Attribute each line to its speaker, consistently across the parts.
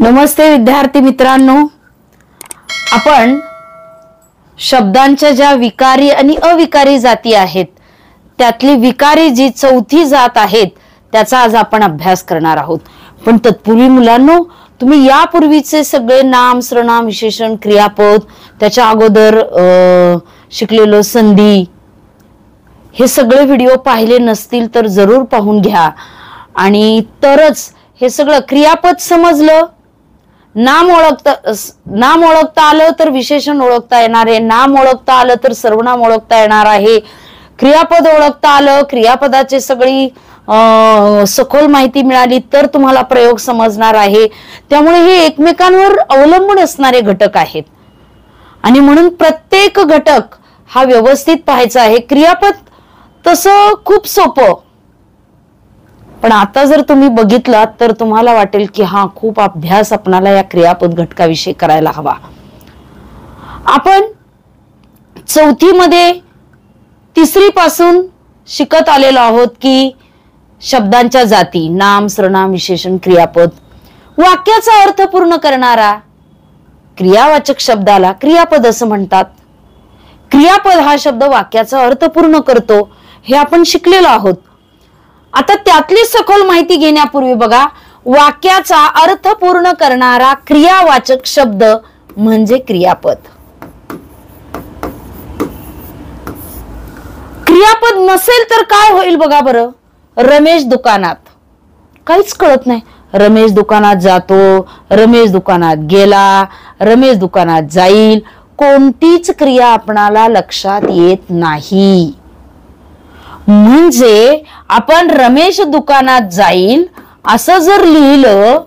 Speaker 1: नमस्ते विद्यार्थी मित्रांनो, आपण शब्दांच्या ज्या विकारी आणि अविकारी जाती आहेत त्यातली विकारी जी चौथी जात आहेत त्याचा आज आपण अभ्यास करणार आहोत। पण तत्पूर्वी मुलांनो, तुम्ही यापूर्वीचे सगळे नाम, सर्वनाम, विशेषण, क्रियापद, त्याच्या अगोदर शिकलेलो संधी, हे सगळे व्हिडिओ पाहिले नसतील तर जरूर पाहून घ्या। आणि तरच हे सगळं क्रियापद समजलं, नाम ओळखता आलं तर विशेषण ओळखता येणार आहे, नाम ओळखता आलं तर सर्वनाम ओळखता येणार आहे, क्रियापद ओळखता आलं, क्रियापदाची सगळी सखोल माहिती मिळाली तर तुम्हाला प्रयोग समजणार आहे। त्यामुळे हे एकमेकांवर अवलंबून असणारे घटक आहेत आणि म्हणून प्रत्येक घटक हा व्यवस्थित पाहायचा आहे। क्रियापद तसं खूप सोपं, पण आता जर तुम्ही बघितलात तर तुम्हाला वाटेल की हा खूप अभ्यास आपणाला या क्रियापद घटकाविषयी करायला हवा। आपण चौथी मध्ये तिसरी पासून शिकत आलेलो आहोत की शब्दांच्या जाती, नाम, सर्वनाम, विशेषण, क्रियापद। वाक्याचा अर्थ पूर्ण करणारा क्रियावाचक शब्दाला क्रियापद असं म्हणतात। क्रियापद हा शब्द वाक्याचा अर्थ पूर्ण करतो हे आपण शिकलेलो आहोत। आता त्यातली सखोल माहिती घेण्यापूर्वी बघा, वाक्याचा अर्थ पूर्ण करणारा क्रियावाचक शब्द म्हणजे क्रियापद। क्रियापद नसेल तर काय होईल बघा बरं। रमेश दुकानात, काहीच कळत नाही। रमेश दुकानात जातो, रमेश दुकानात गेला, रमेश दुकानात जाईल, कोणतीच क्रिया आपणाला लक्षात येत नाही। म्हणजे आपण रमेश दुकानात जाईल असं जर लिहिलं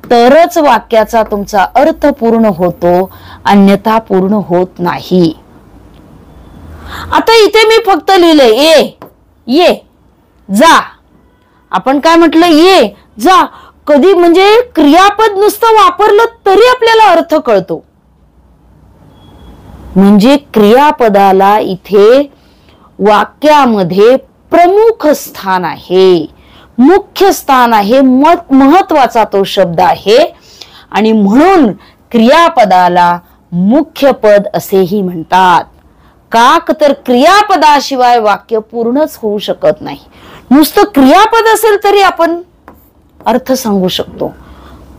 Speaker 1: तरच वाक्याचा तुमचा अर्थ पूर्ण होतो, अन्यथा पूर्ण होत नाही। आता इथे मी फक्त लिहिलंय ये जा, आपण काय म्हटलं, ये जा। कधी म्हणजे क्रियापद नुसतं वापरलं तरी आपल्याला अर्थ कळतो। म्हणजे क्रियापदाला इथे वाक्यामध्ये प्रमुख स्थान आहे, मुख्य स्थान आहे, महत्वाचा तो शब्द आहे आणि म्हणून क्रियापदाला मुख्य पद असेही म्हणतात। का तर क्रियापदाशिवाय वाक्य पूर्णच होऊ शकत नाही। नुसतं क्रियापद असेल तरी आपण अर्थ सांगू शकतो।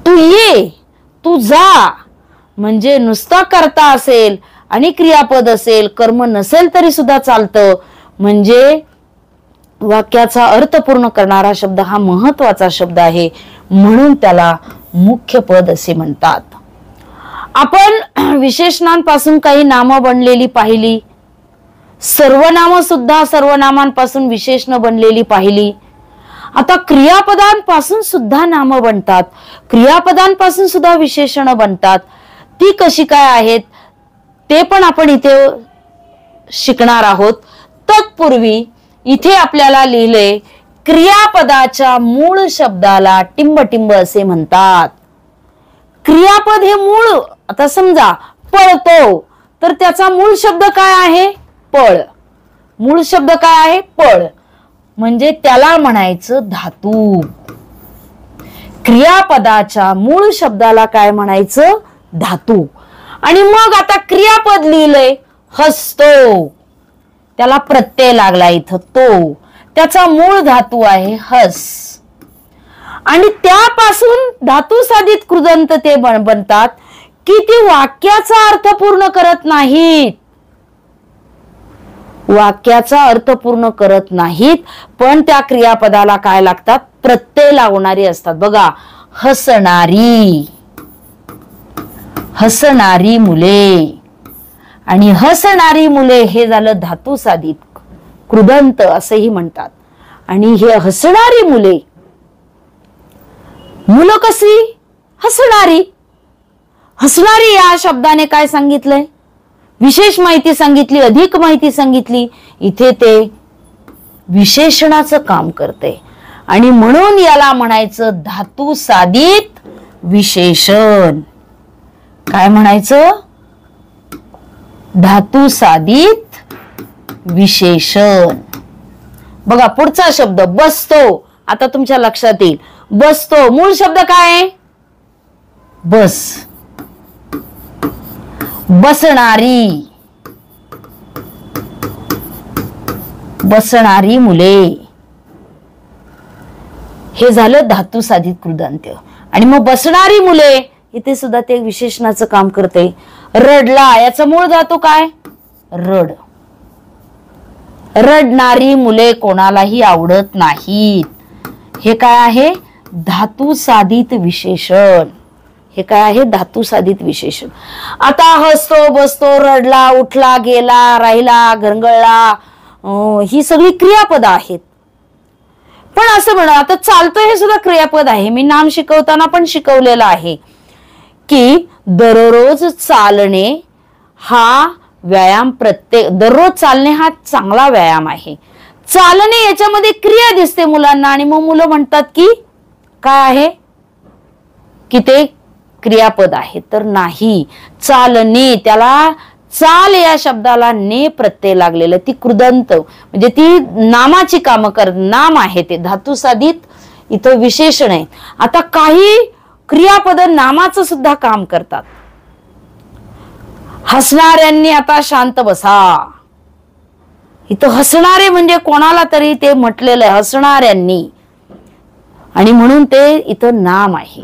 Speaker 1: तू ये, तू जा, म्हणजे नुसता कर्ता असेल आणि क्रियापद असेल, कर्म नसेल तरी सुद्धा चालतं। म्हणजे वाक्याचा अर्थ पूर्ण करणारा शब्द हा महत्वाचा शब्द आहे, म्हणून त्याला मुख्य पद असे म्हणतात। आपण विशेषणांपासून काही नामं बनलेली पाहिली, सर्वनाम सुद्धा सर्वनामांपासून विशेषण बनलेली पाहिली। आता क्रियापदांपासून सुद्धा नामं बनतात, क्रियापदांपासून सुद्धा विशेषण बनतात। ती कशी काय आहेत ते पण आपण इथे शिकणार आहोत। तत्पूर्वी इथे आपल्याला लिहिले, क्रियापदाच्या मूळ शब्दाला टिंबटिंब असे म्हणतात। क्रियापद हे मूळ, आता समजा पळतो तर त्याचा मूळ शब्द काय आहे, पळ। मूळ शब्द काय आहे, पळ, म्हणजे त्याला म्हणायचं धातू। क्रियापदाच्या मूळ शब्दाला काय म्हणायचं, धातू। आणि मग आता क्रियापद लिहिलंय हसतो, त्याला प्रत्यय लागला इथं तो, त्याचा मूळ धातू आहे हस आणि त्यापासून धातू साधित कृदंत ते बनतात की ती वाक्याचा अर्थ पूर्ण करत नाहीत। वाक्याचा अर्थ पूर्ण करत नाहीत, पण त्या क्रियापदाला काय लागतात, प्रत्यय लागणारी असतात। बघा, हसणारी, हसणारी मुले, आणि हसणारी मुले हे झालं धातू साधित कृदंत असेही म्हणतात। आणि हे हसणारी मुले, मुलं कशी हसणारी, हसणारी या शब्दाने काय सांगितलंय, विशेष माहिती सांगितली, अधिक माहिती सांगितली। इथे ते विशेषणाचं काम करते आणि म्हणून याला म्हणायचं धातू साधित विशेषण। काय म्हणायचं, धातू साधित विशेषण। बघा पुढचा शब्द बसतो, आता तुमच्या लक्षात येईल। बसतो मूळ शब्द काय आहे, बस, बसणारी, बसणारी मुले, हे झालं धातू साधित कृदंत. आणि मग बसणारी मुले इथे सुद्धा ते विशेषणाचं काम करते. रडला, याचा मूळ धातू काय? रड. रडणारी मुले कोणालाही आवडत नाहीत. हे काय आहे? धातू साधित विशेषण. हे काय आहे? धातू साधित विशेषण. आता हसतो, बसतो, रडला, उठला, गेला, राहिला, घरंगळला, ही सगळी क्रियापद आहेत. पण असं म्हणा, आता चालतं हे सुद्धा क्रियापद आहे. मी नाम शिकवताना पण शिकवलेलं आहे की दररोज चालणे हा व्यायाम, दररोज चालणे हा चांगला व्यायाम आहे. चालणे याच्यामध्ये क्रिया दिसते मुलांना आणि मग मुलं म्हणतात की काय आहे, की ते क्रियापद आहे. तर नाही, चालणे, त्याला चाल या शब्दाला ने प्रत्यय लागलेला, ती कृदंत म्हणजे ती नामाची कामं नाम आहे, ते धातू साधित इथं विशेषण आहे. आता काही क्रियापद नामाचं सुद्धा काम करतात. हसणाऱ्यांनी आता शांत बसा, इथं हसणारे म्हणजे कोणाला तरी ते म्हटलेलं आहे, हसणाऱ्यांनी, आणि म्हणून ते इथं नाम आहे.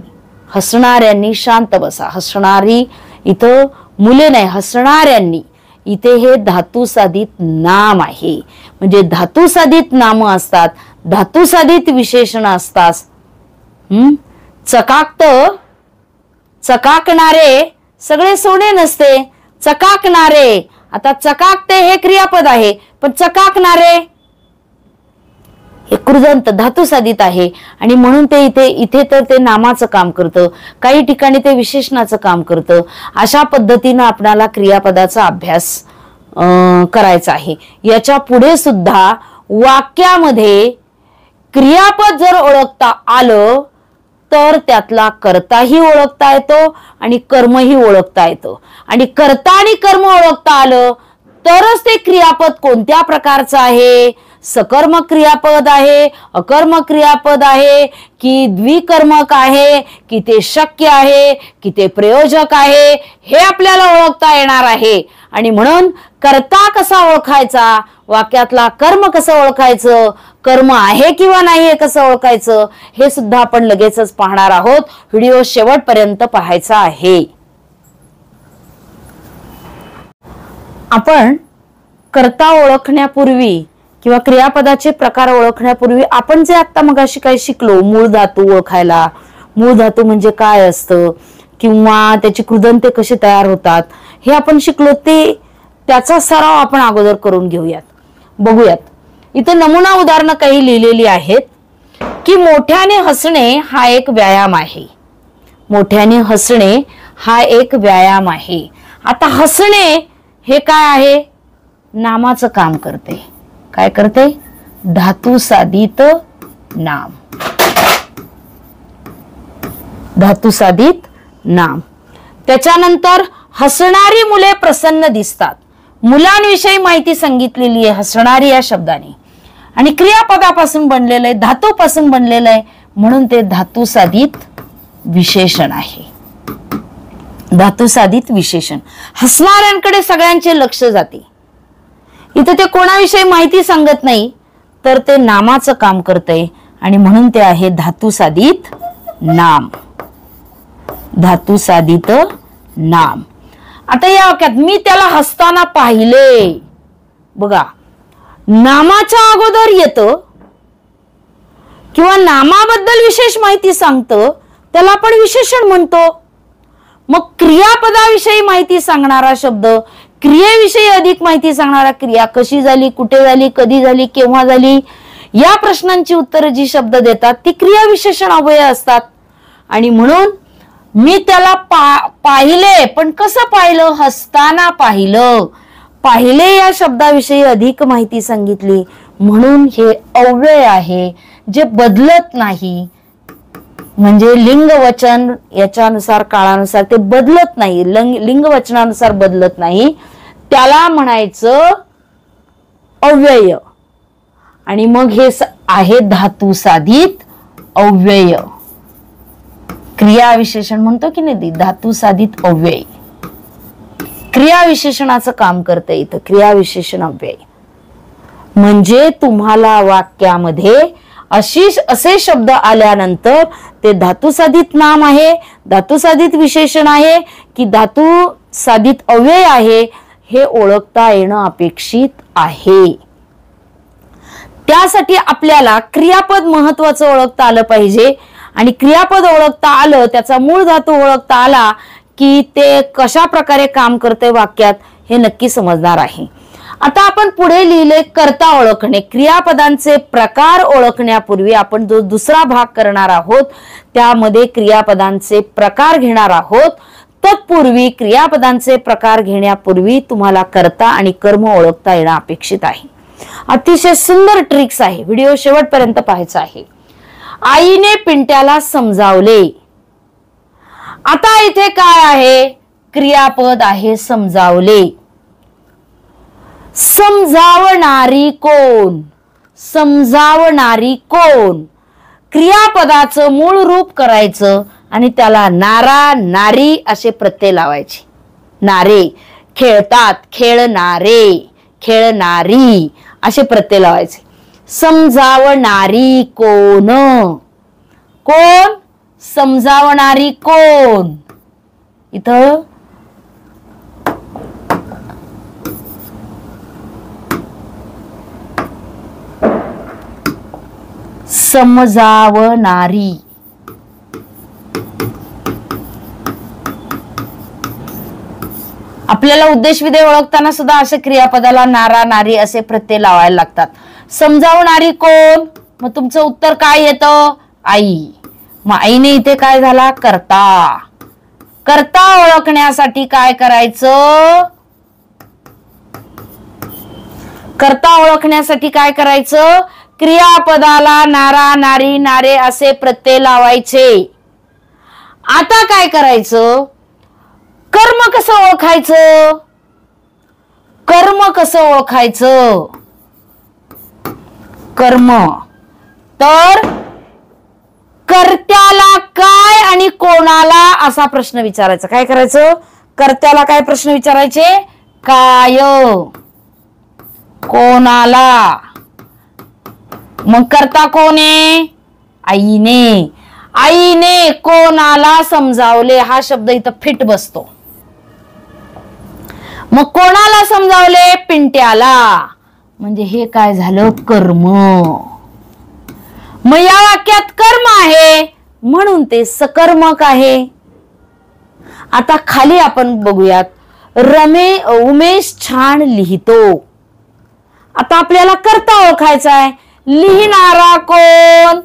Speaker 1: हसणाऱ्यांनी शांत बसा, हसणारी इथं मुले नाही, हसणाऱ्यांनी, इथे हे धातू साधित नाम आहे. म्हणजे धातू साधित नाम असतात, धातू साधित विशेषण असतात. चकाकत, चकाकणारे, सगळे सोने नसते, चकाकणारे. आता चकाकते हे क्रियापद आहे, पण चकाकणारे हे कृदंत धातू साधित आहे आणि म्हणून ते इथे तर ते नामाचं काम करतं, काही ठिकाणी ते विशेषणाचं काम करतं. अशा पद्धतीनं आपल्याला क्रियापदाचा अभ्यास करायचा आहे. याच्या पुढे सुद्धा वाक्यामध्ये क्रियापद जर ओळखता आलं तर त्यातला कर्ताही ओळखता येतो आणि कर्मही ओळखता येतो. आणि कर्ता आणि कर्म ओळखता आलं तरच ते क्रियापद कोणत्या प्रकारचं आहे, सकर्मक क्रियापद आहे, अकर्मक क्रियापद आहे, की द्विकर्मक आहे, की ते शक्य आहे, की ते प्रयोजक आहे, हे आपल्याला ओळखता येणार आहे. आणि म्हणून कर्ता कसा ओळखायचा, वाक्यातला कर्म कसं ओळखायचं, कर्म आहे किंवा नाही हे कसं ओळखायचं, हे सुद्धा आपण लगेचच पाहणार आहोत. व्हिडिओ शेवटपर्यंत पाहायचा आहे. आपण कर्ता ओळखण्यापूर्वी किंवा क्रियापदाचे प्रकार ओळखण्यापूर्वी आपण जे आता मगाशी काय शिकलो, मूळ धातू ओळखायला, मूळ धातू म्हणजे काय असतं किंवा त्याची कृदंते कशी तयार होतात हे आपण शिकलो, ते त्याचा सराव आपण अगोदर करून घेऊयात, बघूयात. इथे नमुना उदाहरणं काही लिहिलेली आहेत की मोठ्याने हसणे हा एक व्यायाम आहे. मोठ्याने हसणे हा एक व्यायाम आहे. आता हसणे हे काय आहे, नामाचं काम करते. काय करते? धातू साधित नाम, धातू साधित नाम. त्याच्यानंतर हसणारी मुले प्रसन्न दिसतात. मुलांविषयी माहिती सांगितलेली आहे हसणारी या शब्दाने आणि क्रियापदापासून बनलेलं आहे, धातूपासून बनलेलं आहे, म्हणून ते धातू साधित विशेषण आहे. धातू साधित विशेषण. हसणाऱ्यांकडे सगळ्यांचे लक्ष जाते. इथे ते कोणाविषयी माहिती सांगत नाही तर ते नामाचं काम करते आणि म्हणून ते आहे धातू साधित नाम, धातू साधित नाम. आता या वाक्यात मी त्याला हसताना पाहिले, बघा नामाच्या अगोदर येतं किंवा नामाबद्दल विशेष माहिती सांगतं त्याला आपण विशेषण म्हणतो. मग क्रियापदाविषयी माहिती सांगणारा शब्द, क्रियेविषयी अधिक माहिती सांगणारा, क्रिया कशी झाली, कुठे झाली, कधी झाली, केव्हा झाली, या प्रश्नांची उत्तरं जी शब्द देतात ती क्रिया विशेषण अव्यय असतात. आणि म्हणून मी त्याला पाहिले, पण कसं पाहिलं, हसताना पाहिलं. पाहिले या शब्दाविषयी अधिक माहिती सांगितली म्हणून हे अव्यय आहे जे बदलत नाही. म्हणजे लिंग वचन याच्यानुसार काळानुसार ते बदलत नाही, लिंग वचनानुसार बदलत नाही, त्याला म्हणायचं अव्यय. आणि मग हे आहे धातू साधित अव्यय. क्रिया विशेषण म्हणतो की नाही, धातू साधित अव्यय क्रिया विशेषणाचं काम करते इथं. क्रिया विशेषण अव्यय म्हणजे तुम्हाला वाक्यामध्ये असे शब्द आल्यानंतर ते धातू साधित नाम आहे, धातू साधित विशेषण आहे की धातू साधित अव्यय आहे हे ओळखता येणं अपेक्षित आहे. त्यासाठी आपल्याला क्रियापद महत्वाचं ओळखता आलं पाहिजे आणि क्रियापद ओळखता आलं, त्याचा मूळ धातू ओळखता आला की ते कशा प्रकारे काम करते वाक्यात हे नक्की समजणार आहे. आता आपण पुढे लिहिले कर्ता ओळखणे. क्रियापदांचे प्रकार ओळखण्यापूर्वी आपण जो दुसरा भाग करणार आहोत त्यामध्ये क्रियापदांचे प्रकार घेणार आहोत. तत्पूर्वी क्रियापदांचे प्रकार घेण्यापूर्वी तुम्हाला कर्ता आणि कर्म ओळखता येणं अपेक्षित आहे. अतिशय सुंदर ट्रिक्स आहे, व्हिडिओ शेवटपर्यंत पाहायचा आहे. आईने पिंट्याला समजावले. आता इथे काय आहे, क्रियापद आहे समजावले. समजावणारी कोण, समजावणारी कोण, क्रियापदाचं मूळ रूप करायचं आणि त्याला नारा नारी असे प्रत्यय लावायचे. नारे खेळतात, खेळणारे, खेळणारी असे प्रत्यय लावायचे. समजावणारी कोण, कोण समजावणारी कोण. इथं समजावणारी, आपल्याला उद्देश विधेय ओळखताना सुद्धा असे क्रियापदाला नारा नारी असे प्रत्यय लावायला लागतात. समजावणारी कोण, मग तुमचं उत्तर काय येतं, आई. मग आईने इथे काय झाला, कर्ता. कर्ता ओळखण्यासाठी काय करायचं, कर्ता ओळखण्यासाठी काय करायचं, क्रियापदाला नारा नारी नारे असे प्रत्यय लावायचे. आता काय करायचं, कर्म कसं ओळखायचं, कर्म कसं ओळखायचं, कर्म तर कर्त्याला काय आणि कोणाला असा प्रश्न विचारायचा. काय करायचं, कर्त्याला काय प्रश्न विचारायचे, काय, कोणाला. मग कर्ता कोण आहे, आईने. आईने कोणाला समजावले हा शब्द इथं फिट बसतो. मग कोणाला समजावले, पिंट्याला. म्हणजे हे काय झालं, कर्म. मग या वाक्यात कर्म आहे म्हणून ते सकर्मक आहे. आता खाली आपण बघूयात, उमेश छान लिहितो. आता आपल्याला कर्ता ओळखायचा आहे. लिहिणारा कोण,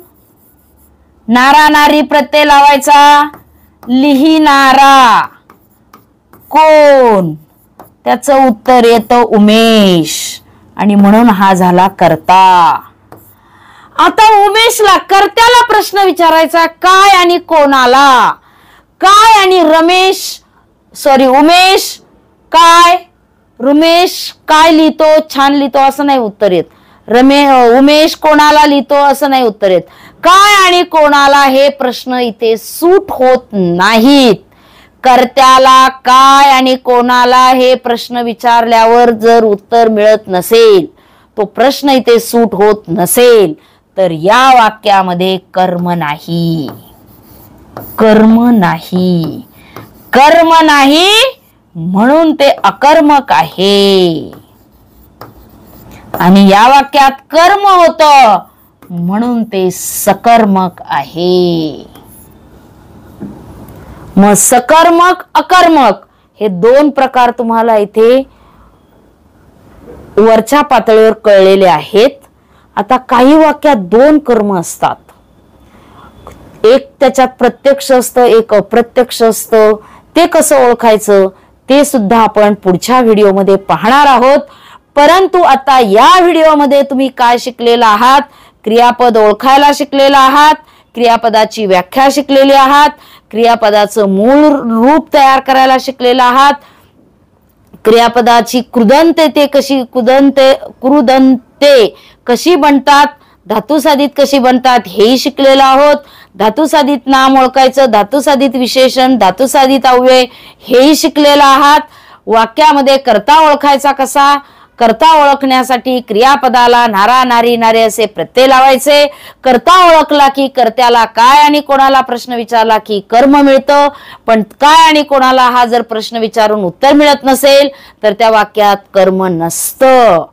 Speaker 1: नारा नारी प्रत्यय लावायचा. लिहिणारा कोण, त्याचं उत्तर येतं उमेश आणि म्हणून हा झाला कर्ता. आता उमेशला, कर्त्याला प्रश्न विचारायचा काय आणि कोणाला. काय आणि उमेश काय, रुमेश काय लिहितो, छान लिहितो असं नाही उत्तर येत. उमेश कोणाला लिहितो असं नाही उत्तर येत. काय आणि कोणाला हे प्रश्न इथे सूट होत नाहीत. कर्त्याला काय आणि कोणाला हे प्रश्न विचारल्यावर जर उत्तर मिळत नसेल, तो प्रश्न इथे सूट होत नसेल तर या वाक्यामध्ये कर्म नाही, कर्म नाही, कर्म नाही म्हणून ते अकर्मक आहे. आणि या वाक्यात कर्म होतं म्हणून ते सकर्मक आहे. मग सकर्मक अकर्मक हे दोन प्रकार तुम्हाला इथे वरच्या पातळीवर कळलेले आहेत. आता काही वाक्यात दोन कर्म असतात, एक त्याच्यात प्रत्यक्ष असतं, एक अप्रत्यक्ष असतं. ते कसं ओळखायचं ते सुद्धा आपण पुढच्या व्हिडिओमध्ये पाहणार आहोत. परंतु आता या व्हिडिओमध्ये तुम्ही काय शिकलेला आहात, क्रियापद ओळखायला शिकलेला आहात, क्रियापदाची व्याख्या शिकलेली आहात, क्रियापदाचं मूळ रूप तयार करायला शिकलेला आहात, क्रियापदाची कृदंते कशी बनतात, धातू साधित कशी बनतात हेही शिकलेलो आहोत. धातुसाधित नाम ओळखायचं, धातुसाधित विशेषण, धातुसाधित अव्यय हेही शिकलेला आहात. वाक्यामध्ये कर्ता ओळखायचा कसा, कर्ता ओळखण्यासाठी क्रियापदाला नारा नारी नारे असे प्रत्यय लावायचे. कर्ता ओळखला की कर्त्याला काय आणि कोणाला प्रश्न विचारला की कर्म मिळतं. पण काय आणि कोणाला हा जर प्रश्न विचारून उत्तर मिळत नसेल तर त्या वाक्यात कर्म नसतं.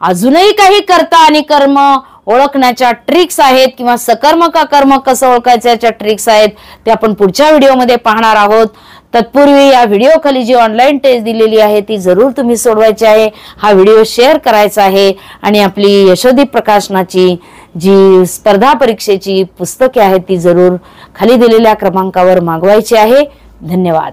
Speaker 1: अजूनही काही कर्ता आणि कर्म ओळखण्याच्या ट्रिक्स आहेत किंवा सकर्मक कर्म कसं ओळखायचं याच्या ट्रिक्स आहेत, ते आपण पुढच्या व्हिडिओमध्ये पाहणार आहोत. तत्पूर्वी या व्हिडिओ खाली जी ऑनलाईन टेस्ट दिलेली आहे ती जरूर तुम्ही सोडवायची आहे. हा व्हिडिओ शेअर करायचा आहे आणि आपली यशोदीप प्रकाशनाची जी स्पर्धा परीक्षेची पुस्तके आहेत ती जरूर खाली दिलेल्या क्रमांकावर मागवायची आहे. धन्यवाद.